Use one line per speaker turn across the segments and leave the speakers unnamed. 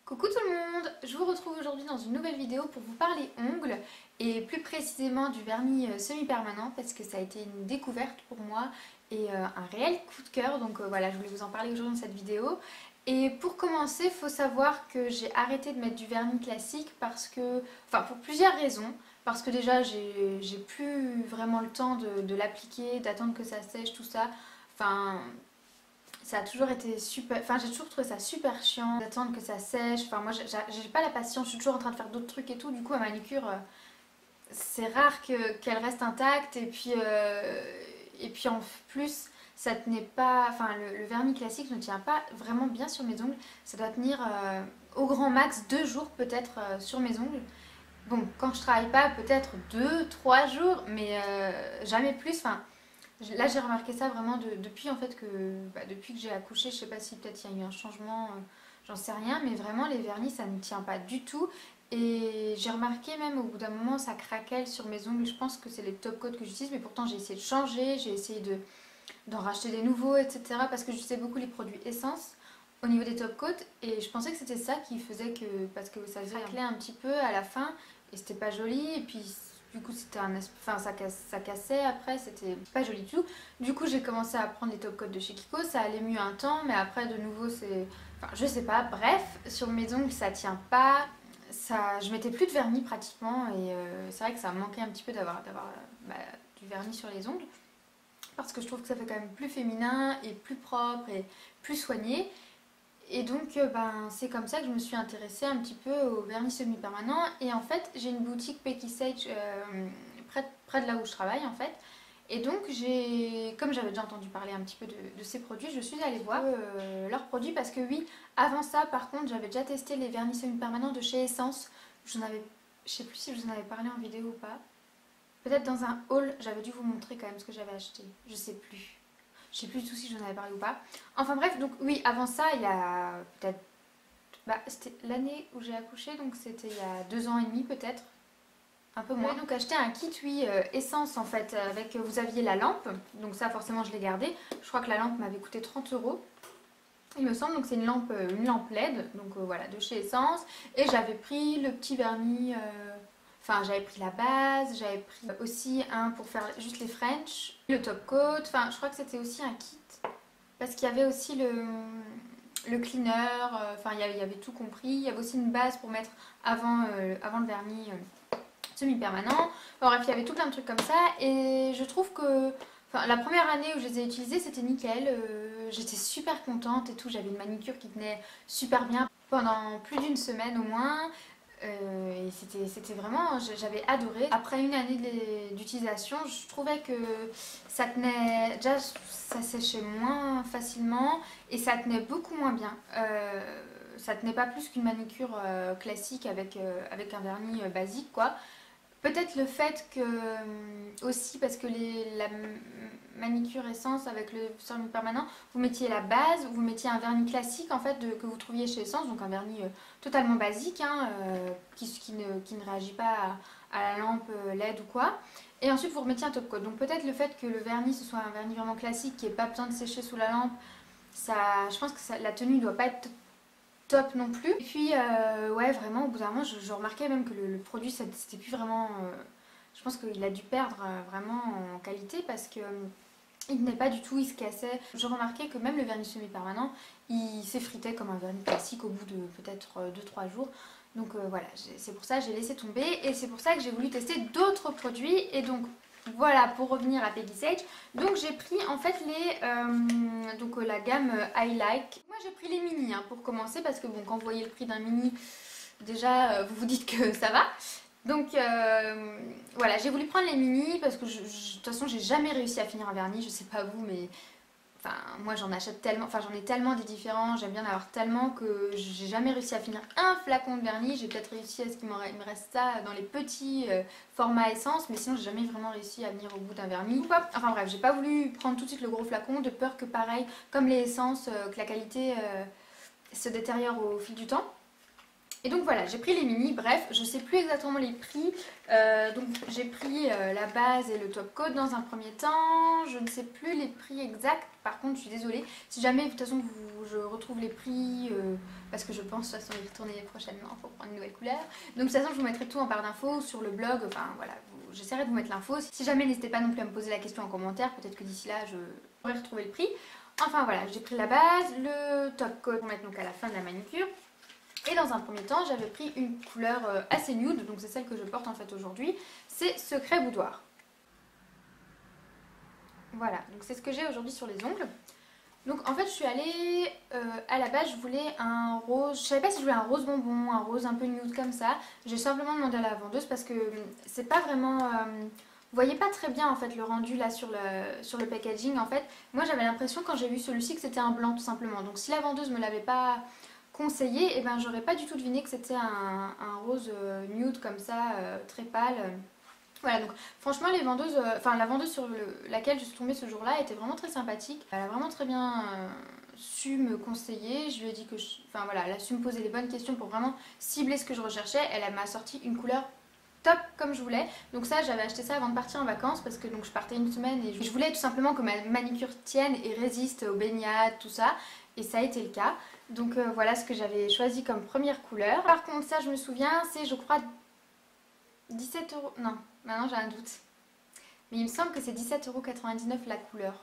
Coucou tout le monde, je vous retrouve aujourd'hui dans une nouvelle vidéo pour vous parler ongles et plus précisément du vernis semi-permanent parce que ça a été une découverte pour moi et un réel coup de cœur, donc voilà, je voulais vous en parler aujourd'hui dans cette vidéo. Et pour commencer, il faut savoir que j'ai arrêté de mettre du vernis classique parce que, enfin pour plusieurs raisons. Parce que déjà j'ai plus vraiment le temps de l'appliquer, d'attendre que ça sèche, tout ça. Enfin, ça a toujours été super, enfin j'ai toujours trouvé ça super chiant d'attendre que ça sèche. Enfin moi j'ai pas la patience, je suis toujours en train de faire d'autres trucs et tout. Du coup ma manucure, c'est rare qu'elle reste intacte et puis en plus ça tenait pas, enfin le vernis classique ne tient pas vraiment bien sur mes ongles. Ça doit tenir au grand max 2 jours peut-être sur mes ongles. Bon, quand je travaille pas, peut-être 2, 3 jours, mais jamais plus. Enfin, là, j'ai remarqué ça vraiment depuis en fait depuis que j'ai accouché. Je sais pas si peut-être il y a eu un changement, j'en sais rien, mais vraiment les vernis, ça ne tient pas du tout. Et j'ai remarqué même au bout d'un moment, ça craquelle sur mes ongles. Je pense que c'est les top coats que j'utilise, mais pourtant j'ai essayé de changer, j'ai essayé d'en racheter des nouveaux, etc. Parce que j'utilisais beaucoup les produits essence au niveau des top coats et je pensais que c'était ça qui faisait que, parce que ça craquelait un petit peu à la fin et c'était pas joli et puis du coup c'était enfin ça cassait après, c'était pas joli du tout. Du coup j'ai commencé à prendre les top coats de chez Kiko, ça allait mieux un temps mais après de nouveau c'est, enfin je sais pas, bref, sur mes ongles ça tient pas, ça, je mettais plus de vernis pratiquement et c'est vrai que ça me manquait un petit peu d'avoir du vernis sur les ongles parce que je trouve que ça fait quand même plus féminin et plus propre et plus soigné. Et donc c'est comme ça que je me suis intéressée un petit peu au vernis semi-permanent. Et en fait j'ai une boutique Pecky Sage près de là où je travaille en fait. Et donc comme j'avais déjà entendu parler un petit peu de ces produits, je suis allée voir leurs produits parce que oui, avant ça par contre j'avais déjà testé les vernis semi-permanents de chez Essence. Je sais plus si je vous en avais parlé en vidéo ou pas. Peut-être dans un haul, j'avais dû vous montrer quand même ce que j'avais acheté. Je sais plus. Je sais plus du tout si j'en avais parlé ou pas. Enfin bref, donc oui, avant ça, il y a peut-être... c'était l'année où j'ai accouché, donc c'était il y a 2 ans et demi peut-être. Un peu moins. Donc acheté un kit, oui, essence en fait, avec, vous aviez la lampe. Donc ça forcément je l'ai gardé. Je crois que la lampe m'avait coûté 30 euros. Il me semble, donc c'est une lampe LED, donc voilà, de chez Essence. Et j'avais pris le petit vernis... Enfin, j'avais pris la base, j'avais pris aussi un pour faire juste les French, le top coat, enfin, je crois que c'était aussi un kit. Parce qu'il y avait aussi le cleaner, enfin, il y avait tout compris. Il y avait aussi une base pour mettre avant le vernis semi-permanent. Bref, il y avait tout plein de trucs comme ça. Et je trouve que enfin, la première année où je les ai utilisés, c'était nickel. J'étais super contente et tout. J'avais une manucure qui tenait super bien pendant plus d'une semaine au moins. Et c'était vraiment, j'avais adoré. Après une année d'utilisation, je trouvais que ça tenait, déjà ça séchait moins facilement et ça tenait beaucoup moins bien. Ça tenait pas plus qu'une manucure classique avec un vernis basique quoi. Peut-être le fait que aussi parce que la manicure essence avec le semi permanent, vous mettiez la base, vous mettiez un vernis classique en fait que vous trouviez chez Essence, donc un vernis totalement basique hein, qui ne réagit pas à la lampe LED ou quoi. Et ensuite vous remettiez un top coat. Donc peut-être le fait que le vernis ce soit un vernis vraiment classique qui n'ait pas besoin de sécher sous la lampe, ça, je pense que la tenue ne doit pas être top non plus. Et puis ouais vraiment au bout d'un moment je remarquais même que le produit c'était plus vraiment... je pense qu'il a dû perdre vraiment en qualité parce que il tenait pas du tout, il se cassait. Je remarquais que même le vernis semi-permanent il s'effritait comme un vernis classique au bout de peut-être 2 3 jours. Donc voilà, c'est pour ça que j'ai laissé tomber et c'est pour ça que j'ai voulu tester d'autres produits. Et donc voilà, pour revenir à Pecky Sage, donc j'ai pris en fait la gamme I Like. Moi j'ai pris les mini hein, pour commencer parce que bon, quand vous voyez le prix d'un mini, déjà vous vous dites que ça va. Donc voilà, j'ai voulu prendre les mini parce que de toute façon j'ai jamais réussi à finir un vernis, je sais pas vous mais enfin, moi j'en achète tellement, enfin j'en ai tellement des différents, j'aime bien en avoir tellement que j'ai jamais réussi à finir un flacon de vernis. J'ai peut-être réussi à ce qu'il me reste ça dans les petits formats essence, mais sinon j'ai jamais vraiment réussi à venir au bout d'un vernis. Enfin bref, j'ai pas voulu prendre tout de suite le gros flacon de peur que pareil, comme les essences, que la qualité se détériore au fil du temps. Et donc voilà, j'ai pris les mini, bref, je sais plus exactement les prix. Donc j'ai pris la base et le top coat dans un premier temps. Je ne sais plus les prix exacts, par contre je suis désolée. Si jamais de toute façon je retrouve les prix, parce que je pense de toute façon y retourner prochainement pour prendre une nouvelle couleur. Donc de toute façon je vous mettrai tout en barre d'infos sur le blog, enfin voilà, j'essaierai de vous mettre l'info. Si jamais n'hésitez pas non plus à me poser la question en commentaire, peut-être que d'ici là je pourrai retrouver le prix. Enfin voilà, j'ai pris la base, le top coat pour mettre donc à la fin de la manucure. Et dans un premier temps, j'avais pris une couleur assez nude, donc c'est celle que je porte en fait aujourd'hui, c'est Secret Boudoir. Voilà, donc c'est ce que j'ai aujourd'hui sur les ongles. Donc en fait je suis allée, à la base je voulais un rose, je savais pas si je voulais un rose bonbon, un rose un peu nude comme ça. J'ai simplement demandé à la vendeuse parce que c'est pas vraiment... vous voyez pas très bien en fait le rendu là sur le packaging en fait. Moi j'avais l'impression quand j'ai vu celui-ci que c'était un blanc tout simplement. Donc si la vendeuse me l'avait pas conseillé, et ben j'aurais pas du tout deviné que c'était un rose nude comme ça, très pâle. Voilà, donc franchement les vendeuses, enfin la vendeuse sur laquelle je suis tombée ce jour-là était vraiment très sympathique. Elle a vraiment très bien su me conseiller. Je lui ai dit que, enfin voilà, elle a su me poser les bonnes questions pour vraiment cibler ce que je recherchais. Elle m'a sorti une couleur top comme je voulais. Donc ça, j'avais acheté ça avant de partir en vacances parce que donc je partais une semaine et je voulais tout simplement que ma manicure tienne et résiste aux baignades, tout ça. Et ça a été le cas. Donc voilà ce que j'avais choisi comme première couleur. Par contre ça je me souviens, c'est je crois 17 euros. Non, maintenant j'ai un doute. Mais il me semble que c'est 17,99 € la couleur.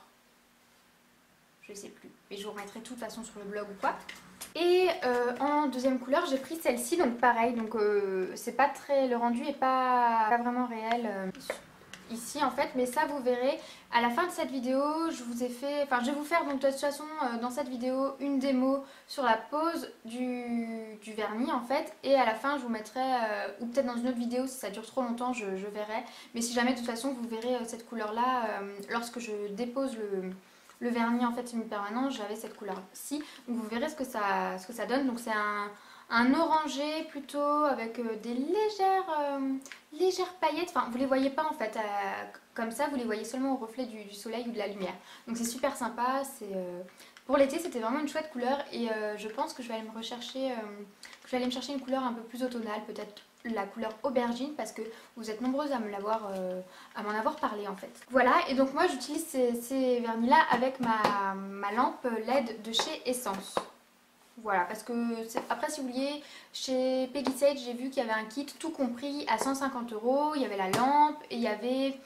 Je sais plus. Mais je vous remettrai tout de toute façon sur le blog ou quoi. Et en deuxième couleur j'ai pris celle-ci, donc pareil, donc c'est pas très, le rendu est pas vraiment réel ici en fait, mais ça vous verrez à la fin de cette vidéo. Je vous ai fait, enfin je vais vous faire donc de toute façon dans cette vidéo une démo sur la pose du vernis en fait, et à la fin je vous mettrai, ou peut-être dans une autre vidéo si ça dure trop longtemps je verrai, mais si jamais de toute façon vous verrez cette couleur là lorsque je dépose le vernis en fait semi-permanent, j'avais cette couleur-ci, donc vous verrez ce que ça donne. Donc c'est un orangé plutôt avec des légères paillettes, enfin vous les voyez pas en fait comme ça, vous les voyez seulement au reflet du soleil ou de la lumière. Donc c'est super sympa, pour l'été c'était vraiment une chouette couleur et je pense que je vais aller me chercher une couleur un peu plus automnale, peut-être la couleur aubergine parce que vous êtes nombreuses à m'en avoir parlé en fait. Voilà, et donc moi j'utilise ces vernis là avec ma lampe LED de chez Essence. Voilà, parce que après si vous vouliez, chez Peggy Sage j'ai vu qu'il y avait un kit tout compris à 150 €, il y avait la lampe et il y avait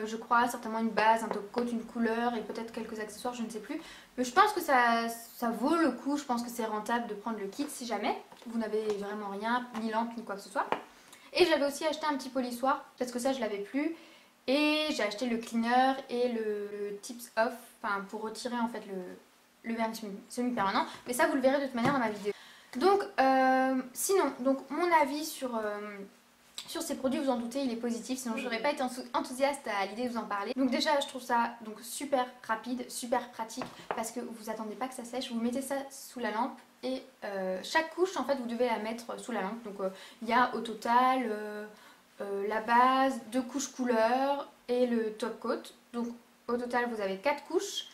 je crois certainement une base, un top coat, une couleur et peut-être quelques accessoires, je ne sais plus. Mais je pense que ça vaut le coup, je pense que c'est rentable de prendre le kit si jamais vous n'avez vraiment rien, ni lampe ni quoi que ce soit. Et j'avais aussi acheté un petit polissoir, parce que ça je l'avais plus. Et j'ai acheté le cleaner et le tips off, enfin pour retirer en fait le vernis semi-permanent. Mais ça vous le verrez de toute manière dans ma vidéo. Donc sinon, donc mon avis sur ces produits, vous en doutez, il est positif, sinon je n'aurais pas été enthousiaste à l'idée de vous en parler. Donc déjà je trouve ça donc super rapide, super pratique, parce que vous attendez pas que ça sèche, vous mettez ça sous la lampe et chaque couche en fait vous devez la mettre sous la lampe. Donc il y a au total la base, 2 couches couleur et le top coat. Donc au total vous avez 4 couches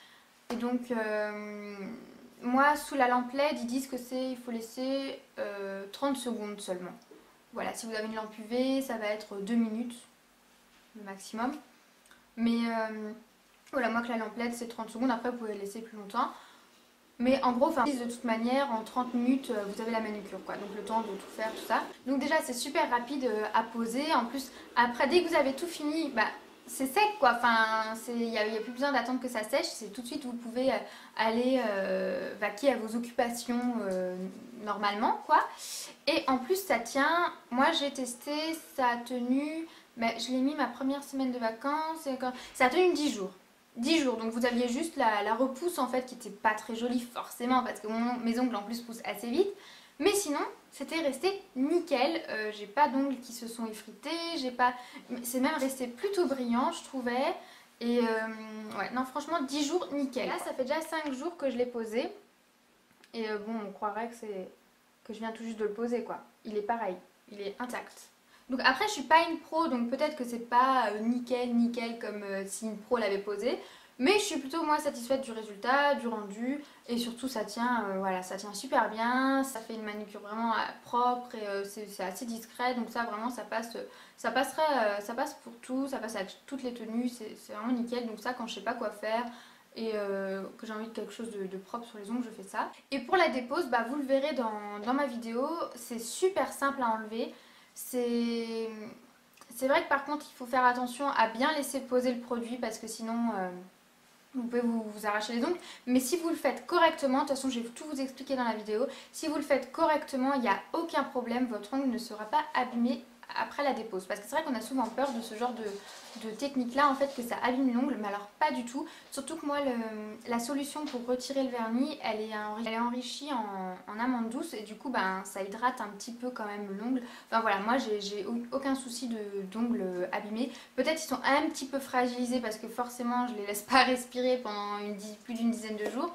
et donc moi sous la lampe LED ils disent que il faut laisser 30 secondes seulement. Voilà, si vous avez une lampe UV, ça va être 2 minutes le maximum. Mais voilà, moi que la lampe LED c'est 30 secondes, après vous pouvez la laisser plus longtemps. Mais en gros, de toute manière, en 30 minutes, vous avez la manucure quoi. Donc le temps de tout faire, tout ça. Donc déjà c'est super rapide à poser. En plus, après dès que vous avez tout fini, bah, c'est sec quoi. Enfin, il n'y a plus besoin d'attendre que ça sèche. C'est tout de suite, vous pouvez aller vaquer à vos occupations normalement quoi. Et en plus ça tient, moi j'ai testé, ça a tenu, je l'ai mis ma première semaine de vacances, ça a tenu 10 jours. 10 jours, donc vous aviez juste la repousse en fait qui était pas très jolie forcément parce que mes ongles en plus poussent assez vite. Mais sinon, c'était resté nickel, j'ai pas d'ongles qui se sont effrités, c'est même resté plutôt brillant je trouvais. Et ouais, non franchement 10 jours nickel. Là ça fait déjà 5 jours que je l'ai posé. Et bon on croirait que je viens tout juste de le poser quoi. Il est pareil, il est intact. Donc après je suis pas une pro donc peut-être que c'est pas nickel comme si une pro l'avait posé. Mais je suis plutôt moi satisfaite du résultat, du rendu et surtout ça tient, voilà, ça tient super bien, ça fait une manucure vraiment propre et c'est assez discret donc ça vraiment ça passe, ça passerait, ça passe pour tout, ça passe avec toutes les tenues, c'est vraiment nickel donc ça quand je sais pas quoi faire et que j'ai envie de quelque chose de propre sur les ongles, je fais ça. Et pour la dépose, bah, vous le verrez dans ma vidéo, c'est super simple à enlever. C'est vrai que par contre il faut faire attention à bien laisser poser le produit parce que sinon vous pouvez vous arracher les ongles. Mais si vous le faites correctement, de toute façon je vais tout vous expliquer dans la vidéo, si vous le faites correctement il n'y a aucun problème, votre ongle ne sera pas abîmé après la dépose. Parce que c'est vrai qu'on a souvent peur de ce genre de technique là en fait que ça abîme l'ongle, mais alors pas du tout. Surtout que moi la solution pour retirer le vernis elle est enrichie en amande douce et du coup ben, ça hydrate un petit peu quand même l'ongle. Enfin voilà, moi j'ai aucun souci d'ongles abîmés. Peut-être ils sont un petit peu fragilisés parce que forcément je les laisse pas respirer pendant plus d'une dizaine de jours.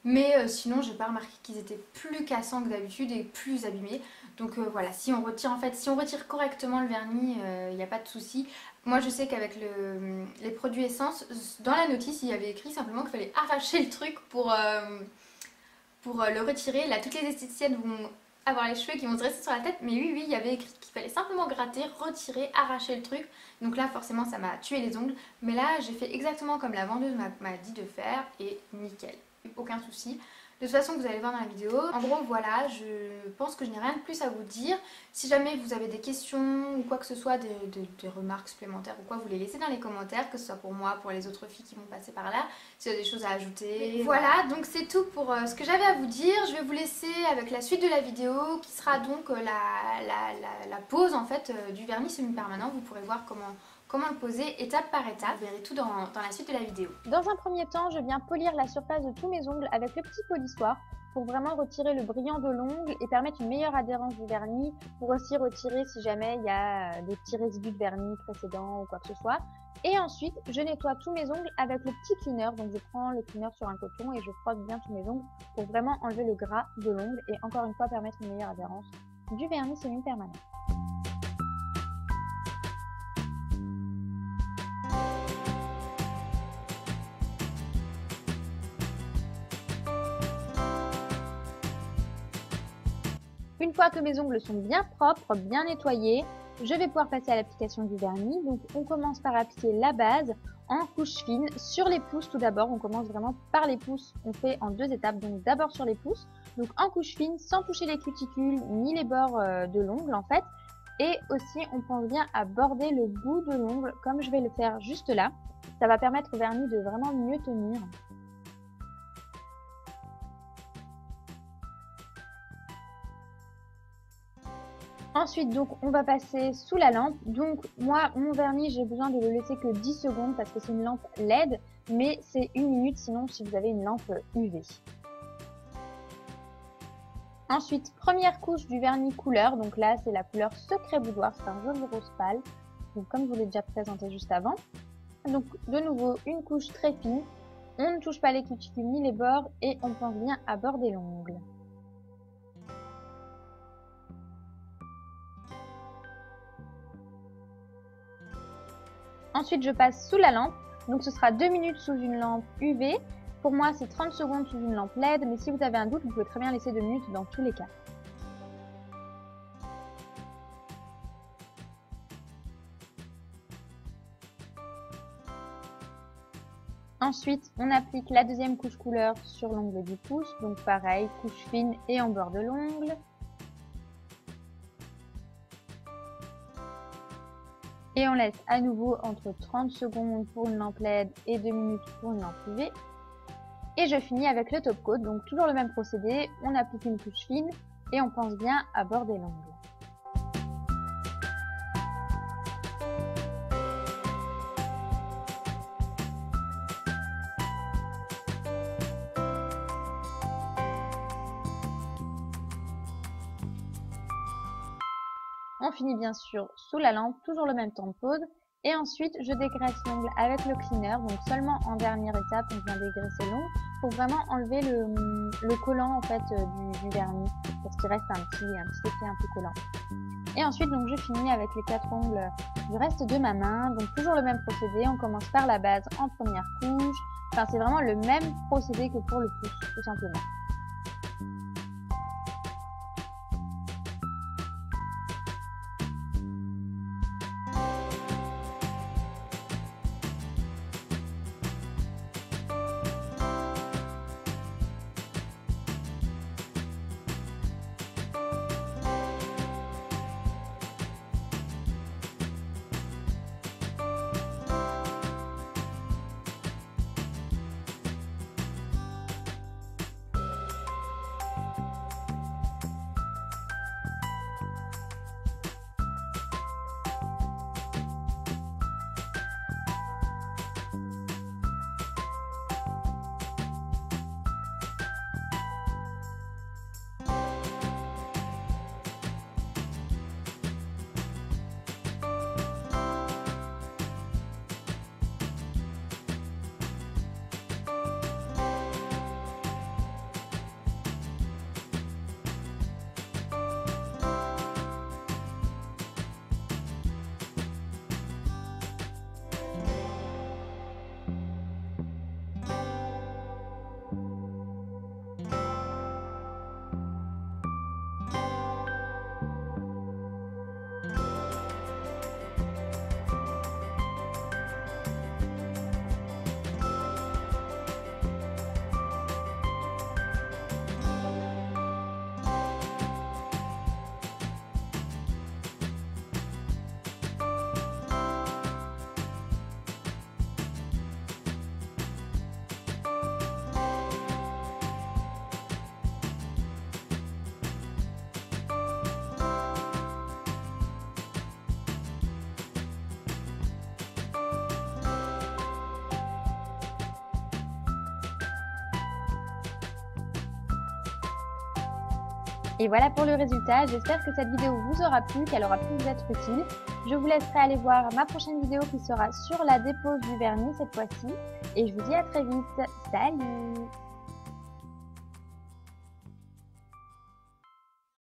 Mais sinon j'ai pas remarqué qu'ils étaient plus cassants que d'habitude et plus abîmés. Donc voilà, si on retire correctement le vernis, il n'y a pas de souci. Moi je sais qu'avec les produits essence, dans la notice il y avait écrit simplement qu'il fallait arracher le truc pour le retirer. Là toutes les esthéticiennes vont avoir les cheveux qui vont se rester sur la tête, mais oui il y avait écrit qu'il fallait simplement gratter, retirer, arracher le truc. Donc là forcément ça m'a tué les ongles, mais là j'ai fait exactement comme la vendeuse m'a dit de faire et nickel, aucun souci. De toute façon vous allez voir dans la vidéo. En gros voilà, je pense que je n'ai rien de plus à vous dire. Si jamais vous avez des questions ou quoi que ce soit, des remarques supplémentaires ou quoi, vous les laissez dans les commentaires, que ce soit pour moi, pour les autres filles qui vont passer par là, s'il y a des choses à ajouter. Voilà, donc c'est tout pour ce que j'avais à vous dire. Je vais vous laisser avec la suite de la vidéo qui sera donc la pose en fait du vernis semi-permanent. Vous pourrez voir comment le poser étape par étape. Vous verrez tout dans la suite de la vidéo.
Dans un premier temps, je viens polir la surface de tous mes ongles avec le petit polissoir pour vraiment retirer le brillant de l'ongle et permettre une meilleure adhérence du vernis, pour aussi retirer si jamais il y a des petits résidus de vernis précédents ou quoi que ce soit. Et ensuite, je nettoie tous mes ongles avec le petit cleaner. Donc je prends le cleaner sur un coton et je frotte bien tous mes ongles pour vraiment enlever le gras de l'ongle et encore une fois permettre une meilleure adhérence du vernis semi-permanent. Une fois que mes ongles sont bien propres, bien nettoyés, je vais pouvoir passer à l'application du vernis. Donc on commence par appliquer la base en couche fine sur les pouces tout d'abord. On commence vraiment par les pouces, on fait en 2 étapes. Donc d'abord sur les pouces, donc en couche fine sans toucher les cuticules ni les bords de l'ongle en fait. Et aussi on pense bien à border le bout de l'ongle comme je vais le faire juste là. Ça va permettre au vernis de vraiment mieux tenir. Ensuite, donc, on va passer sous la lampe. Donc, moi, mon vernis, j'ai besoin de le laisser que 10 secondes parce que c'est une lampe LED, mais c'est 1 minute sinon si vous avez une lampe UV. Ensuite, première couche du vernis couleur. Donc là, c'est la couleur Secret Boudoir. C'est un jaune rose pâle, donc, comme je vous l'ai déjà présenté juste avant. Donc, de nouveau, une couche très fine. On ne touche pas les cuticules ni les bords et on pense bien à border l'ongle. Ensuite, je passe sous la lampe. Donc, ce sera 2 minutes sous une lampe UV. Pour moi, c'est 30 secondes sous une lampe LED. Mais si vous avez un doute, vous pouvez très bien laisser 2 minutes dans tous les cas. Ensuite, on applique la deuxième couche couleur sur l'ongle du pouce. Donc, pareil, couche fine et en bord de l'ongle. Et on laisse à nouveau entre 30 secondes pour une lampe LED et 2 minutes pour une lampe UV. Et je finis avec le top coat, donc toujours le même procédé, on applique une couche fine et on pense bien à border l'ongle. On finit bien sûr sous la lampe, toujours le même temps de pause. Et ensuite, je dégraisse l'ongle avec le cleaner. Donc seulement en dernière étape, on vient dégraisser l'ongle pour vraiment enlever le collant en fait du vernis. Parce qu'il reste un petit effet un peu collant. Et ensuite, donc je finis avec les 4 ongles du reste de ma main. Donc toujours le même procédé. On commence par la base en première couche. Enfin, c'est vraiment le même procédé que pour le pouce, tout simplement. Et voilà pour le résultat, j'espère que cette vidéo vous aura plu, qu'elle aura pu vous être utile. Je vous laisserai aller voir ma prochaine vidéo qui sera sur la dépose du vernis cette fois-ci. Et je vous dis à très vite, salut!